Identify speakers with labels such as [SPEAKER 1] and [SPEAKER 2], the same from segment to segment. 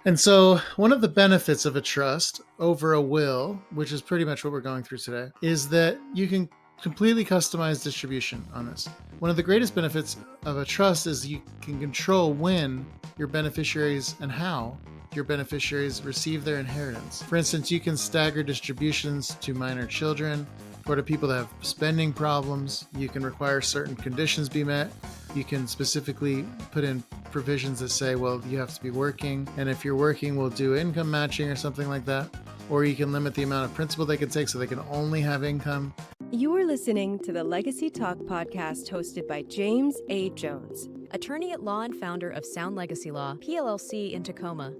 [SPEAKER 1] And so, one of the benefits of a trust over a will, which is pretty much what we're going through today, is that you can completely customize distribution on this. One of the greatest benefits of a trust is you can control when your beneficiaries and how your beneficiaries receive their inheritance. For instance, you can stagger distributions to minor children or to people that have spending problems. You can require certain conditions be met. You can specifically put in provisions that say, well, you have to be working, and if you're working, we'll do income matching or something like that. Or you can limit the amount of principal they can take so they can only have income.
[SPEAKER 2] You are listening to the Legacy Talk podcast hosted by James A. Jones,
[SPEAKER 3] attorney at law and founder of Sound Legacy Law, PLLC in Tacoma.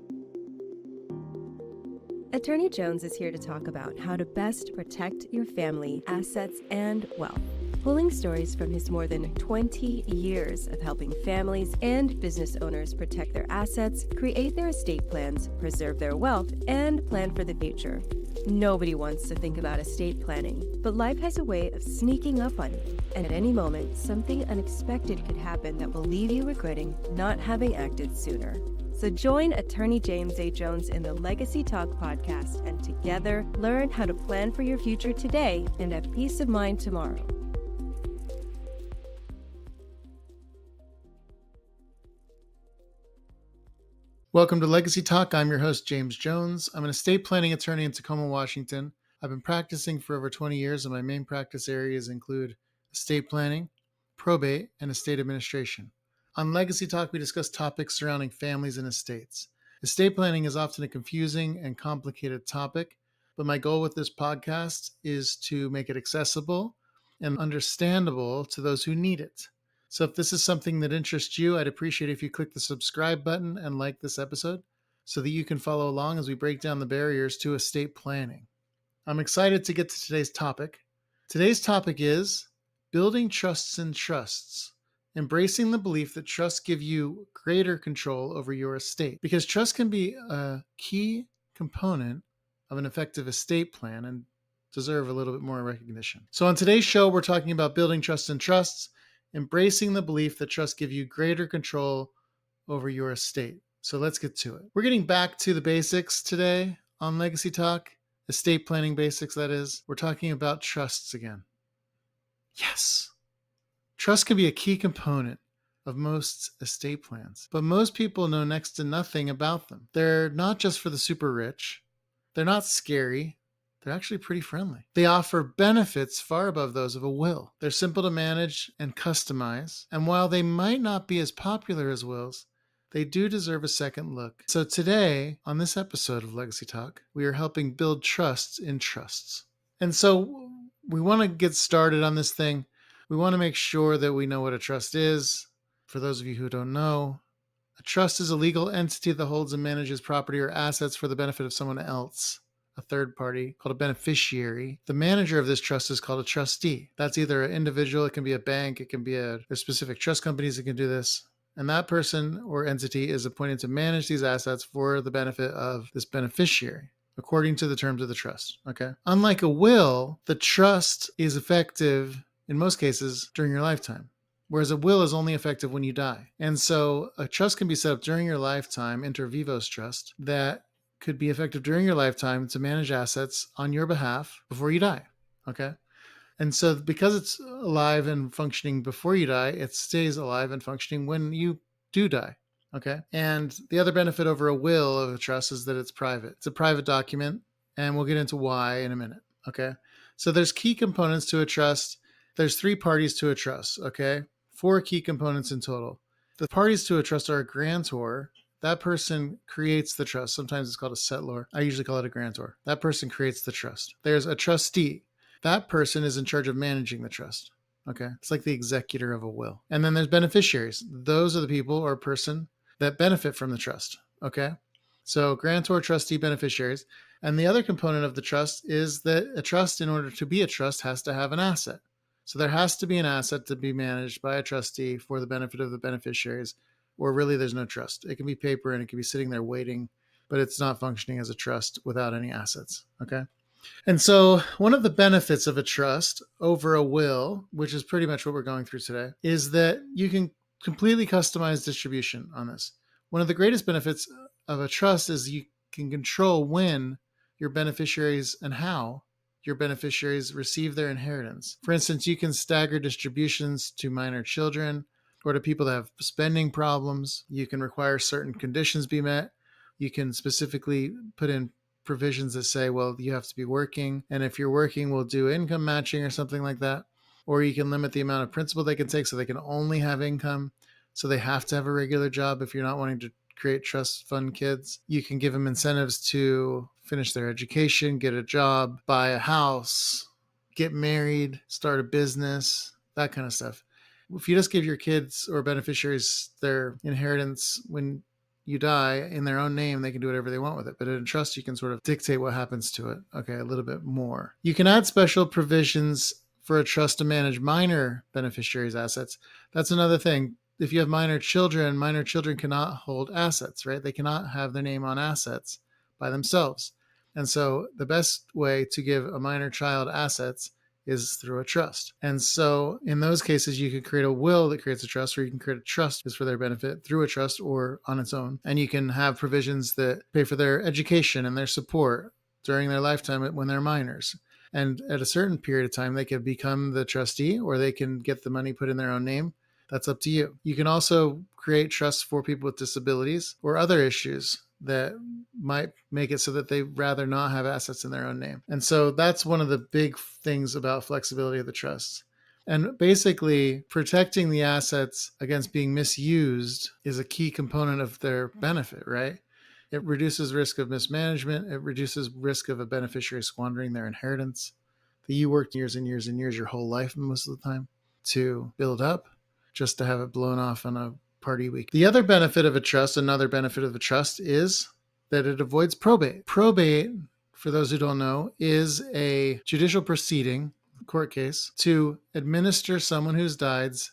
[SPEAKER 2] Attorney Jones is here to talk about how to best protect your family, assets, and wealth. Pulling stories from his more than 20 years of helping families and business owners protect their assets, create their estate plans, preserve their wealth, and plan for the future. Nobody wants to think about estate planning, but life has a way of sneaking up on you, and at any moment, something unexpected could happen that will leave you regretting not having acted sooner. So join Attorney James A. Jones in the Legacy Talk podcast, and together learn how to plan for your future today and have peace of mind tomorrow.
[SPEAKER 1] Welcome to Legacy Talk. I'm your host, James Jones. I'm an estate planning attorney in Tacoma, Washington. I've been practicing for over 20 years, and my main practice areas include estate planning, probate, and estate administration. On Legacy Talk, we discuss topics surrounding families and estates. Estate planning is often a confusing and complicated topic, but my goal with this podcast is to make it accessible and understandable to those who need it. So if this is something that interests you, I'd appreciate if you click the subscribe button and like this episode so that you can follow along as we break down the barriers to estate planning. I'm excited to get to today's topic. Today's topic is building trusts and trusts, embracing the belief that trusts give you greater control over your estate, because trust can be a key component of an effective estate plan and deserve a little bit more recognition. So on today's show, we're talking about building trusts and trusts, embracing the belief that trusts give you greater control over your estate. So let's get to it. We're getting back to the basics today on Legacy Talk, estate planning basics, that is. We're talking about trusts again. Yes. Trust can be a key component of most estate plans, but most people know next to nothing about them. They're not just for the super rich. They're not scary. They're actually pretty friendly. They offer benefits far above those of a will. They're simple to manage and customize. And while they might not be as popular as wills, they do deserve a second look. So today, on this episode of Legacy Talk, we are helping build trusts in trusts. And so we want to get started on this thing. We want to make sure that we know what a trust is. For those of you who don't know, a trust is a legal entity that holds and manages property or assets for the benefit of someone else, a third party called a beneficiary. The manager of this trust is called a trustee. That's either an individual, it can be a bank, it can be there's specific trust companies that can do this. And that person or entity is appointed to manage these assets for the benefit of this beneficiary, according to the terms of the trust. Okay. Unlike a will, the trust is effective in most cases during your lifetime, whereas a will is only effective when you die. And so a trust can be set up during your lifetime, inter vivos trust, that could be effective during your lifetime to manage assets on your behalf before you die. Okay. And so because it's alive and functioning before you die, it stays alive and functioning when you do die. Okay. And the other benefit over a will of a trust is that it's private. It's a private document, and we'll get into why in a minute. Okay. So there's key components to a trust. There's 3 parties to a trust. Okay. 4 key components in total. The parties to a trust are a grantor. That person creates the trust. Sometimes it's called a settlor. I usually call it a grantor. That person creates the trust. There's a trustee. That person is in charge of managing the trust. Okay. It's like the executor of a will. And then there's beneficiaries. Those are the people or person that benefit from the trust. Okay. So grantor, trustee, beneficiaries. And the other component of the trust is that a trust, in order to be a trust, has to have an asset. So there has to be an asset to be managed by a trustee for the benefit of the beneficiaries, or really there's no trust. It can be paper and it can be sitting there waiting, but it's not functioning as a trust without any assets. Okay. And so one of the benefits of a trust over a will, which is pretty much what we're going through today, is that you can completely customize distribution on this. One of the greatest benefits of a trust is you can control when your beneficiaries and how your beneficiaries receive their inheritance. For instance, you can stagger distributions to minor children or to people that have spending problems. You can require certain conditions be met. You can specifically put in provisions that say, well, you have to be working. And if you're working, we'll do income matching or something like that. Or you can limit the amount of principal they can take so they can only have income. So they have to have a regular job if you're not wanting to create trust fund kids. You can give them incentives to finish their education, get a job, buy a house, get married, start a business, that kind of stuff. If you just give your kids or beneficiaries their inheritance when you die in their own name, they can do whatever they want with it. But in a trust, you can sort of dictate what happens to it. Okay, a little bit more. You can add special provisions for a trust to manage minor beneficiaries' assets. That's another thing. If you have minor children cannot hold assets, right? They cannot have their name on assets by themselves. And so the best way to give a minor child assets is through a trust. And so in those cases, you could create a will that creates a trust, or you can create a trust is for their benefit through a trust or on its own. And you can have provisions that pay for their education and their support during their lifetime when they're minors. And at a certain period of time, they could become the trustee or they can get the money put in their own name. That's up to you. You can also create trusts for people with disabilities or other issues that might make it so that they rather not have assets in their own name. And so that's one of the big things about flexibility of the trusts. And basically, protecting the assets against being misused is a key component of their benefit, right? It reduces risk of mismanagement. It reduces risk of a beneficiary squandering their inheritance that you worked years and years and years, your whole life most of the time, to build up just to have it blown off on a party week. The other benefit of a trust, another benefit of a trust, is that it avoids probate. Probate, for those who don't know, is a judicial proceeding, court case, to administer someone who's died's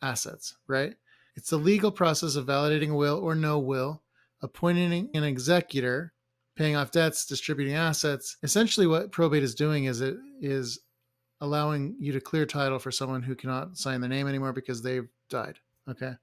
[SPEAKER 1] assets, right? It's the legal process of validating a will or no will, appointing an executor, paying off debts, distributing assets. Essentially what probate is doing is it is allowing you to clear title for someone who cannot sign their name anymore because they've died. Okay.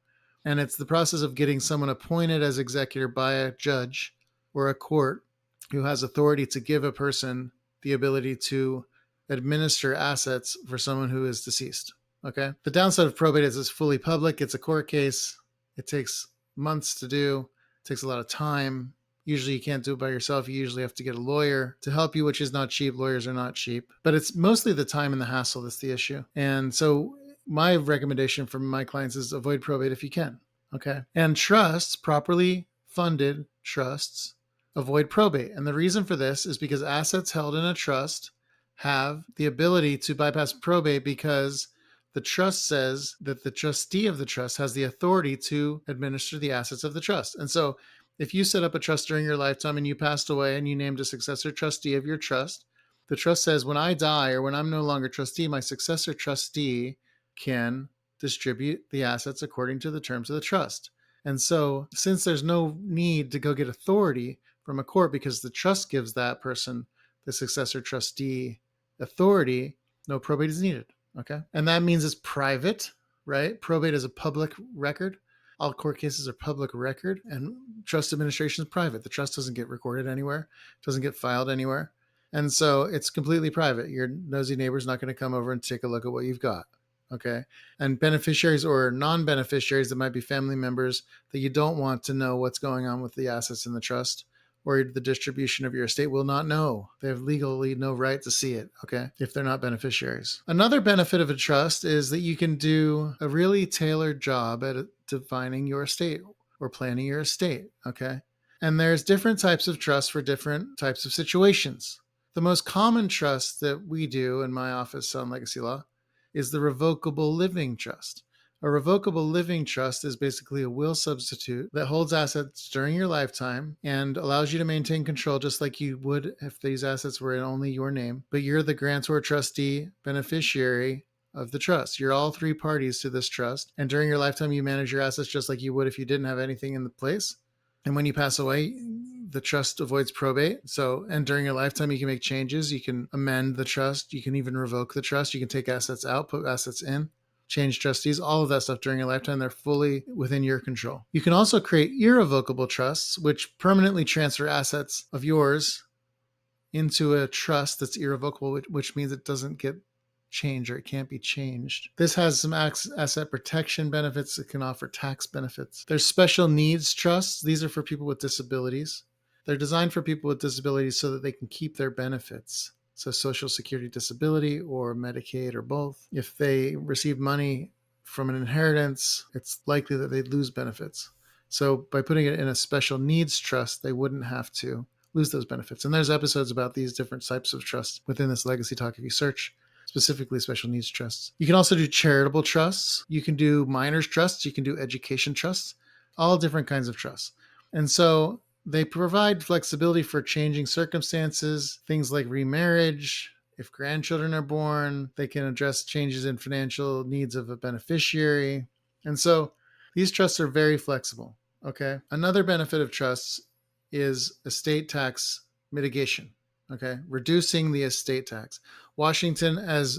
[SPEAKER 1] And it's the process of getting someone appointed as executor by a judge or a court who has authority to give a person the ability to administer assets for someone who is deceased. Okay. The downside of probate is it's fully public. It's a court case. It takes months to do. It takes a lot of time. Usually you can't do it by yourself. You usually have to get a lawyer to help you, which is not cheap. Lawyers are not cheap. But it's mostly the time and the hassle that's the issue. And so my recommendation for my clients is avoid probate if you can. Okay. And trusts, properly funded trusts, avoid probate. And the reason for this is because assets held in a trust have the ability to bypass probate because the trust says that the trustee of the trust has the authority to administer the assets of the trust. And so if you set up a trust during your lifetime and you passed away and you named a successor trustee of your trust, the trust says when I die or when I'm no longer trustee, my successor trustee can distribute the assets according to the terms of the trust. And so since there's no need to go get authority from a court because the trust gives that person, the successor trustee, authority, no probate is needed. Okay. And that means it's private, right? Probate is a public record. All court cases are public record, and trust administration is private. The trust doesn't get recorded anywhere, doesn't get filed anywhere. And so it's completely private. Your nosy neighbor's not going to come over and take a look at what you've got. Okay. And beneficiaries or non-beneficiaries that might be family members that you don't want to know what's going on with the assets in the trust or the distribution of your estate will not know. They have legally no right to see it, okay, if they're not beneficiaries. Another benefit of a trust is that you can do a really tailored job at defining your estate or planning your estate, okay? And there's different types of trusts for different types of situations. The most common trust that we do in my office on legacy law is the revocable living trust. A revocable living trust is basically a will substitute that holds assets during your lifetime and allows you to maintain control just like you would if these assets were in only your name. But you're the grantor, trustee, beneficiary of the trust. You're all three parties to this trust. And during your lifetime, you manage your assets just like you would if you didn't have anything in the place. And when you pass away, the trust avoids probate. So, and during your lifetime, you can make changes. You can amend the trust. You can even revoke the trust. You can take assets out, put assets in. change trustees, all of that stuff during your lifetime. They're fully within your control. You can also create irrevocable trusts, which permanently transfer assets of yours into a trust that's irrevocable, which means it doesn't get changed or it can't be changed. This has some asset protection benefits. It can offer tax benefits. There's special needs trusts. These are for people with disabilities. They're designed for people with disabilities so that they can keep their benefits. So Social Security disability or Medicaid or both. If they receive money from an inheritance, it's likely that they'd lose benefits. So by putting it in a special needs trust, they wouldn't have to lose those benefits. And there's episodes about these different types of trusts within this Legacy Talk if you search specifically special needs trusts. You can also do charitable trusts. You can do minors trusts. You can do education trusts, all different kinds of trusts. And so they provide flexibility for changing circumstances, things like remarriage. If grandchildren are born, they can address changes in financial needs of a beneficiary. And so these trusts are very flexible. Okay. Another benefit of trusts is estate tax mitigation. Okay. Reducing the estate tax. Washington, as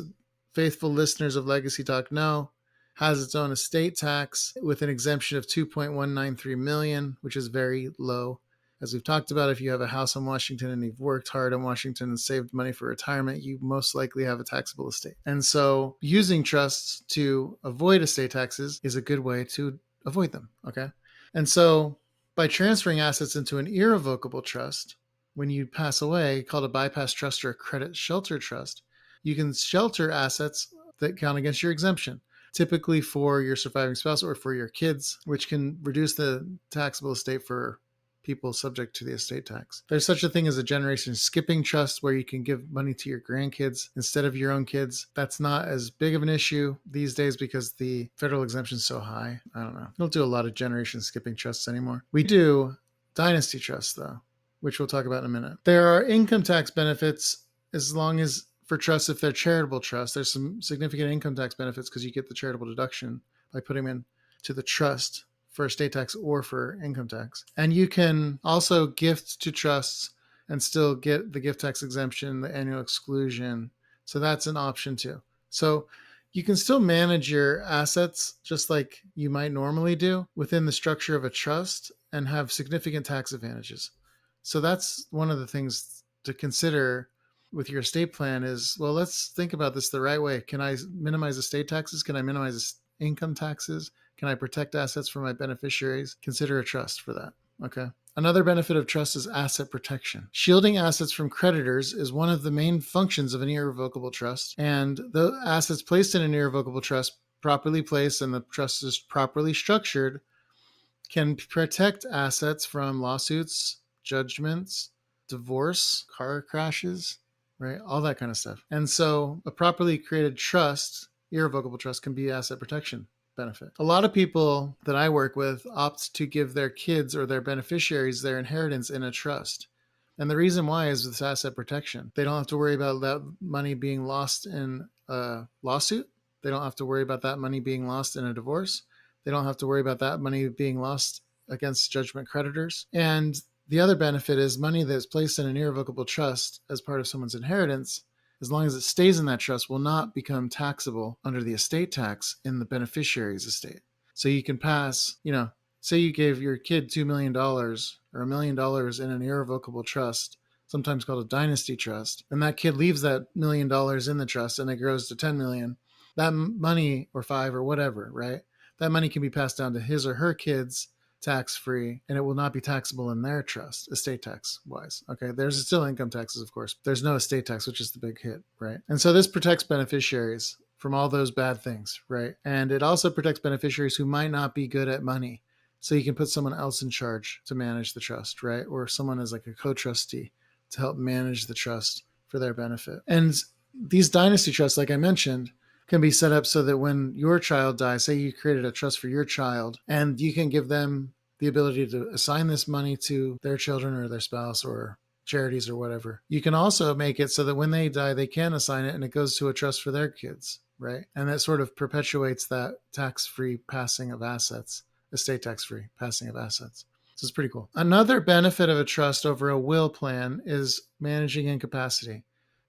[SPEAKER 1] faithful listeners of Legacy Talk know, has its own estate tax with an exemption of $2.193 million, which is very low. As we've talked about, if you have a house in Washington and you've worked hard in Washington and saved money for retirement, you most likely have a taxable estate. And so using trusts to avoid estate taxes is a good way to avoid them. Okay. And so by transferring assets into an irrevocable trust, when you pass away, called a bypass trust or a credit shelter trust, you can shelter assets that count against your exemption, typically for your surviving spouse or for your kids, which can reduce the taxable estate for people subject to the estate tax. There's such a thing as a generation skipping trust where you can give money to your grandkids instead of your own kids. That's not as big of an issue these days because the federal exemption is so high. I don't know. We don't do a lot of generation skipping trusts anymore. We do dynasty trusts though, which we'll talk about in a minute. There are income tax benefits as long as for trusts, if they're charitable trusts, there's some significant income tax benefits because you get the charitable deduction by putting them into the trust for estate tax or for income tax. And you can also gift to trusts and still get the gift tax exemption, the annual exclusion. So that's an option too. So you can still manage your assets just like you might normally do within the structure of a trust and have significant tax advantages. So that's one of the things to consider with your estate plan is, well, let's think about this the right way. Can I minimize estate taxes? Can I minimize income taxes? Can I protect assets for my beneficiaries? Consider a trust for that. Okay. Another benefit of trust is asset protection. Shielding assets from creditors is one of the main functions of an irrevocable trust. And the assets placed in an irrevocable trust, properly placed, and the trust is properly structured, can protect assets from lawsuits, judgments, divorce, car crashes, right? All that kind of stuff. And so a properly created trust, irrevocable trust, can be asset protection benefit. A lot of people that I work with opt to give their kids or their beneficiaries their inheritance in a trust. And the reason why is this asset protection. They don't have to worry about that money being lost in a lawsuit. They don't have to worry about that money being lost in a divorce. They don't have to worry about that money being lost against judgment creditors. And the other benefit is money that is placed in an irrevocable trust as part of someone's inheritance, as long as it stays in that trust, will not become taxable under the estate tax in the beneficiary's estate. So you can pass, say you gave your kid $2 million or $1 million in an irrevocable trust, sometimes called a dynasty trust, and that kid leaves that $1 million in the trust and it grows to 10 million. That money, or 5 or whatever, right? That money can be passed down to his or her kids tax-free, and it will not be taxable in their trust, estate tax wise. Okay, there's still income taxes, of course. There's no estate tax, which is the big hit, right? And so this protects beneficiaries from all those bad things, right? And it also protects beneficiaries who might not be good at money. So you can put someone else in charge to manage the trust, right? Or someone as like a co-trustee to help manage the trust for their benefit. And these dynasty trusts, like I mentioned, can be set up so that when your child dies, say you created a trust for your child, and you can give them the ability to assign this money to their children or their spouse or charities or whatever. You can also make it so that when they die, they can assign it and it goes to a trust for their kids, right? And that sort of perpetuates that tax-free passing of assets, estate tax-free passing of assets. So it's pretty cool. Another benefit of a trust over a will plan is managing incapacity.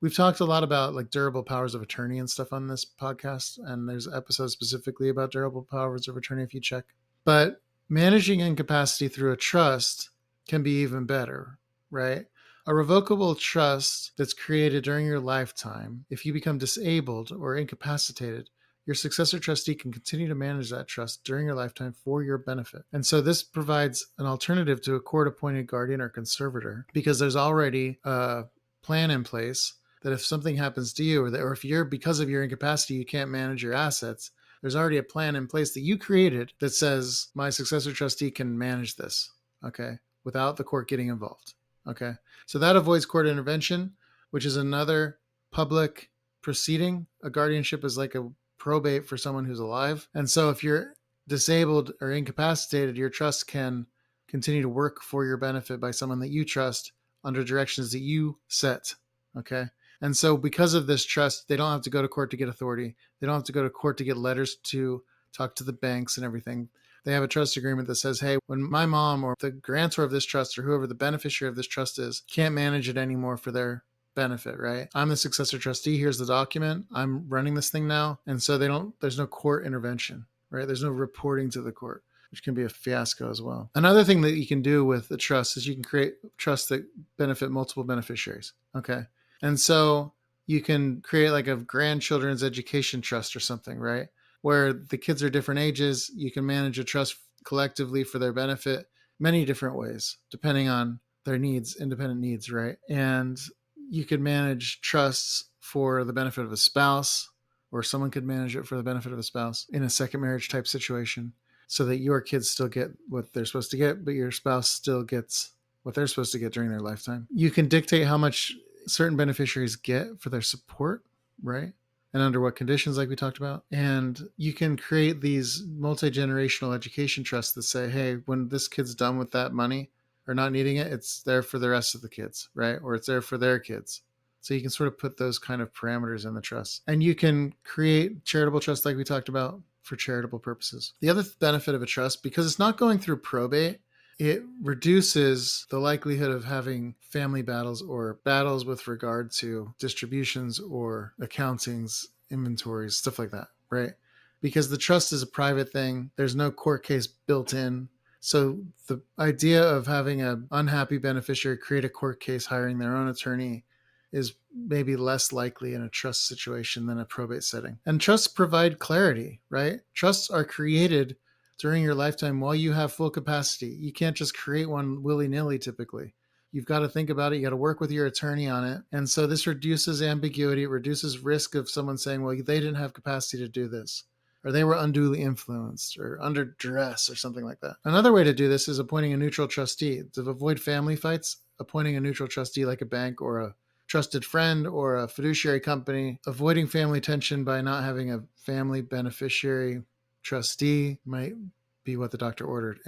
[SPEAKER 1] we've talked a lot about like durable powers of attorney and stuff on this podcast, and there's episodes specifically about durable powers of attorney if you check. But managing incapacity through a trust can be even better, right? A revocable trust that's created during your lifetime, if you become disabled or incapacitated, your successor trustee can continue to manage that trust during your lifetime for your benefit. And so this provides an alternative to a court-appointed guardian or conservator, because there's already a plan in place that if something happens to you, or if you're, because of your incapacity, you can't manage your assets, there's already a plan in place that you created that says my successor trustee can manage this, okay, without the court getting involved, okay? So that avoids court intervention, which is another public proceeding. A guardianship is like a probate for someone who's alive. And so if you're disabled or incapacitated, your trust can continue to work for your benefit by someone that you trust under directions that you set, okay? And so because of this trust, they don't have to go to court to get authority. They don't have to go to court to get letters to talk to the banks and everything. They have a trust agreement that says, hey, when my mom or the grantor of this trust or whoever the beneficiary of this trust is can't manage it anymore for their benefit, right? I'm the successor trustee. Here's the document. I'm running this thing now. And so there's no court intervention, right? There's no reporting to the court, which can be a fiasco as well. Another thing that you can do with the trust is you can create trusts that benefit multiple beneficiaries, okay? And so you can create like a grandchildren's education trust or something, right? Where the kids are different ages. You can manage a trust collectively for their benefit many different ways, depending on their needs, independent needs, right? And you could manage trusts for the benefit of a spouse, or someone could manage it for the benefit of a spouse in a second marriage type situation, so that your kids still get what they're supposed to get, but your spouse still gets what they're supposed to get during their lifetime. You can dictate how much certain beneficiaries get for their support, right? And under what conditions, like we talked about. And you can create these multi-generational education trusts that say, hey, when this kid's done with that money or not needing it, it's there for the rest of the kids, right? Or it's there for their kids. So you can sort of put those kind of parameters in the trust. And you can create charitable trusts like we talked about for charitable purposes. The other benefit of a trust, because it's not going through probate, it reduces the likelihood of having family battles or battles with regard to distributions or accountings, inventories, stuff like that, right? Because the trust is a private thing. There's no court case built in. So the idea of having an unhappy beneficiary create a court case hiring their own attorney is maybe less likely in a trust situation than a probate setting. And trusts provide clarity, right? Trusts are created during your lifetime while you have full capacity. You can't just create one willy-nilly typically. You've got to think about it. You got to work with your attorney on it. And so this reduces ambiguity. It reduces risk of someone saying, well, they didn't have capacity to do this, or they were unduly influenced or under duress or something like that. Another way to do this is appointing a neutral trustee. To avoid family fights, appointing a neutral trustee like a bank or a trusted friend or a fiduciary company, avoiding family tension by not having a family beneficiary trustee might be what the doctor ordered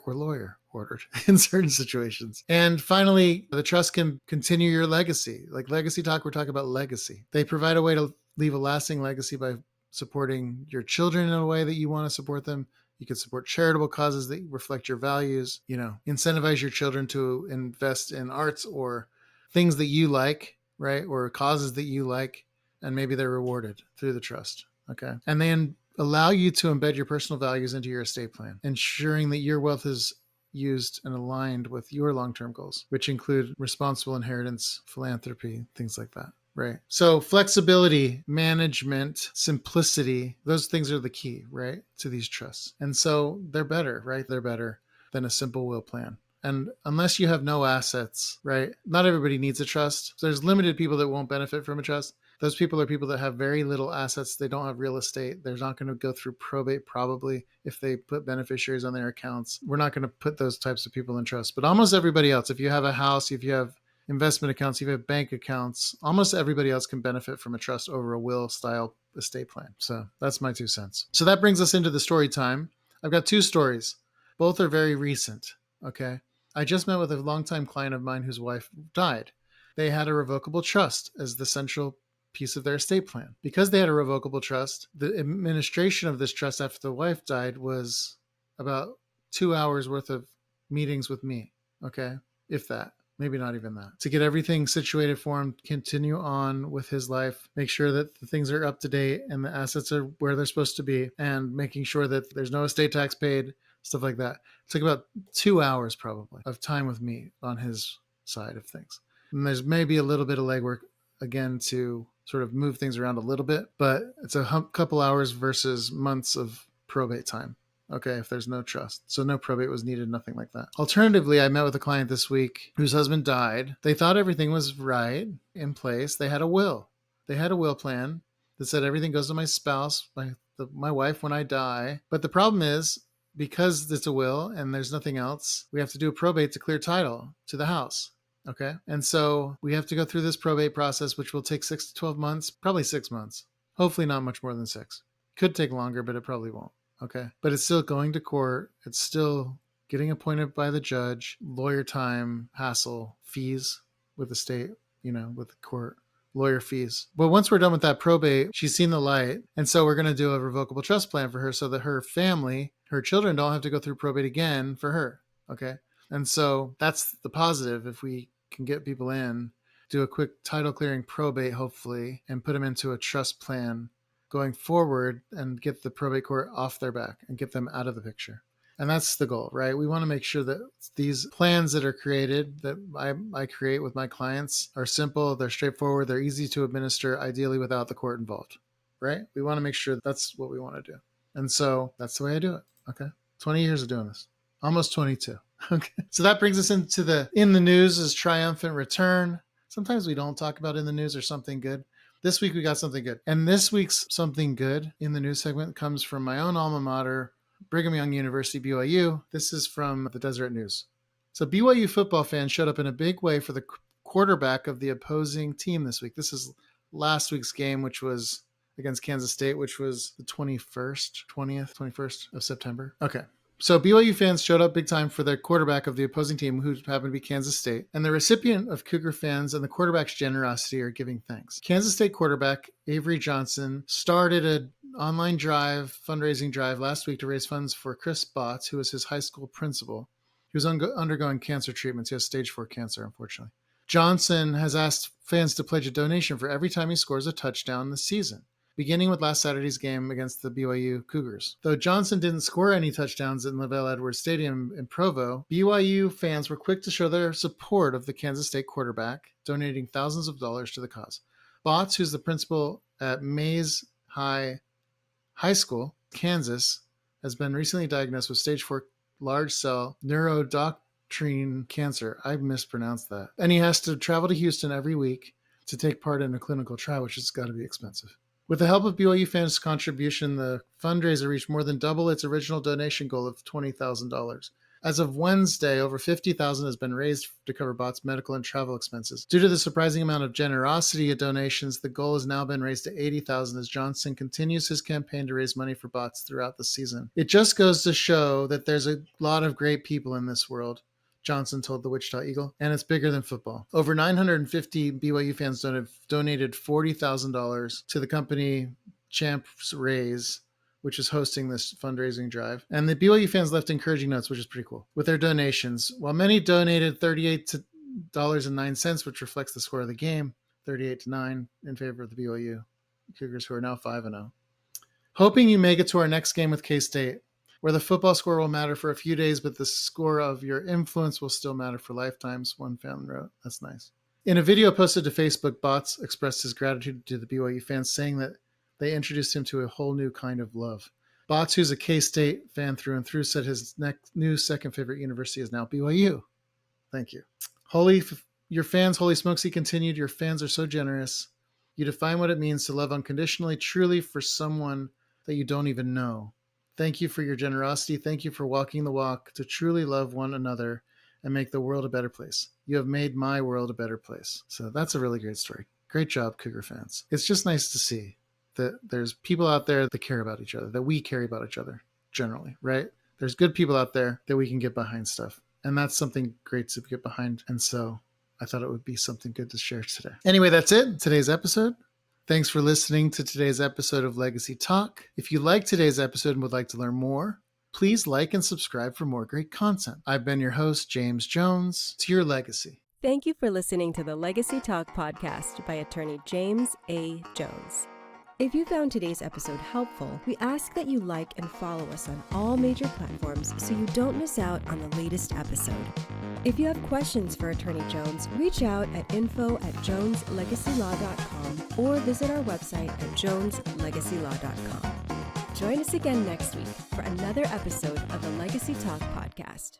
[SPEAKER 1] or lawyer ordered in certain situations. And finally, the trust can continue your legacy. Like Legacy Talk, we're talking about legacy. They provide a way to leave a lasting legacy by supporting your children in a way that you want to support them. You can support charitable causes that reflect your values, incentivize your children to invest in arts or things that you like, right? Or causes that you like, and maybe they're rewarded through the trust. Okay. And then allow you to embed your personal values into your estate plan, ensuring that your wealth is used and aligned with your long-term goals, which include responsible inheritance, philanthropy, things like that. Right. So flexibility, management, simplicity, those things are the key, right, to these trusts. And so they're better, right? They're better than a simple will plan. And unless you have no assets, right, not everybody needs a trust. So there's limited people that won't benefit from a trust. Those people are people that have very little assets. They don't have real estate. They're not going to go through probate probably if they put beneficiaries on their accounts. We're not going to put those types of people in trust. But almost everybody else, if you have a house, if you have investment accounts, if you have bank accounts, almost everybody else can benefit from a trust over a will style estate plan. So that's my 2 cents. So that brings us into the story time. I've got 2 stories. Both are very recent. Okay. I just met with a longtime client of mine whose wife died. They had a revocable trust as the central piece of their estate plan. Because they had a revocable trust, the administration of this trust after the wife died was about 2 hours worth of meetings with me. Okay. If that. maybe not even that, to get everything situated for him, continue on with his life, make sure that the things are up to date and the assets are where they're supposed to be, and making sure that there's no estate tax paid, stuff like that. It took about 2 hours probably of time with me on his side of things. And there's maybe a little bit of legwork again to sort of move things around a little bit, but it's a couple hours versus months of probate time. Okay, if there's no trust. So no probate was needed, nothing like that. Alternatively, I met with a client this week whose husband died. They thought everything was right in place. They had a will. They had a will plan that said everything goes to my spouse, my wife when I die. But the problem is, because it's a will and there's nothing else, we have to do a probate to clear title to the house. Okay. And so we have to go through this probate process, which will take 6 to 12 months, probably 6 months. Hopefully not much more than 6. Could take longer, but it probably won't. Okay. But it's still going to court. It's still getting appointed by the judge, lawyer time, hassle, fees with the state, with the court, lawyer fees. But once we're done with that probate, she's seen the light. And so we're going to do a revocable trust plan for her so that her family, her children don't have to go through probate again for her. Okay. And so that's the positive. If we can get people in, do a quick title clearing probate, hopefully, and put them into a trust plan going forward and get the probate court off their back and get them out of the picture. And that's the goal, right? We want to make sure that these plans that are created, that I create with my clients, are simple, they're straightforward, they're easy to administer, ideally without the court involved, right? We want to make sure that's what we want to do. And so that's the way I do it, okay? 20 years of doing this, almost 22. Okay. So that brings us into the in the news is triumphant return. Sometimes we don't talk about in the news or something good. This week we got something good. And this week's something good in the news segment comes from my own alma mater, Brigham Young University, BYU. This is from the Deseret News. So BYU football fans showed up in a big way for the quarterback of the opposing team this week. This is last week's game, which was against Kansas State, which was the 21st of September. Okay. So BYU fans showed up big time for the quarterback of the opposing team, who happened to be Kansas State. And the recipient of Cougar fans and the quarterback's generosity are giving thanks. Kansas State quarterback Avery Johnson started an online fundraising drive last week to raise funds for Chris Botts, who was his high school principal. He was undergoing cancer treatments. He has stage 4 cancer, unfortunately. Johnson has asked fans to pledge a donation for every time he scores a touchdown this season, beginning with last Saturday's game against the BYU Cougars. Though Johnson didn't score any touchdowns in Lavelle Edwards Stadium in Provo, BYU fans were quick to show their support of the Kansas State quarterback, donating thousands of dollars to the cause. Botts, who's the principal at Mays High School, Kansas, has been recently diagnosed with stage 4 large cell neuroendocrine cancer. I mispronounced that. And he has to travel to Houston every week to take part in a clinical trial, which has got to be expensive. With the help of BYU fans' contribution, the fundraiser reached more than double its original donation goal of $20,000. As of Wednesday, over $50,000 has been raised to cover Botts' medical and travel expenses. Due to the surprising amount of generosity of donations, the goal has now been raised to $80,000 as Johnson continues his campaign to raise money for Botts throughout the season. It just goes to show that there's a lot of great people in this world, Johnson told the Wichita Eagle, and it's bigger than football. Over 950 BYU fans donated $40,000 to the company Champs Raise, which is hosting this fundraising drive. And the BYU fans left encouraging notes, which is pretty cool, with their donations. While many donated $38.09, which reflects the score of the game, 38-9 in favor of the BYU Cougars, who are now 5-0. Hoping you make it to our next game with K-State, where the football score will matter for a few days, but the score of your influence will still matter for lifetimes, one fan wrote. That's nice. In a video posted to Facebook, Botts expressed his gratitude to the BYU fans, saying that they introduced him to a whole new kind of love. Botts, who's a K-State fan through and through, said his new second favorite university is now BYU. Thank you. Your fans, holy smokes, he continued, your fans are so generous. You define what it means to love unconditionally, truly for someone that you don't even know. Thank you for your generosity. Thank you for walking the walk to truly love one another and make the world a better place. You have made my world a better place. So that's a really great story. Great job, Cougar fans. It's just nice to see that there's people out there that care about each other, that we care about each other generally, right? There's good people out there that we can get behind stuff. And that's something great to get behind. And so I thought it would be something good to share today. Anyway, that's it. Today's episode. Thanks for listening to today's episode of Legacy Talk. If you like today's episode and would like to learn more, please like and subscribe for more great content. I've been your host, James Jones. To your legacy.
[SPEAKER 2] Thank you for listening to the Legacy Talk podcast by attorney James A. Jones. If you found today's episode helpful, we ask that you like and follow us on all major platforms so you don't miss out on the latest episode. If you have questions for Attorney Jones, reach out at info@joneslegacylaw.com or visit our website at joneslegacylaw.com. Join us again next week for another episode of the Legacy Talk podcast.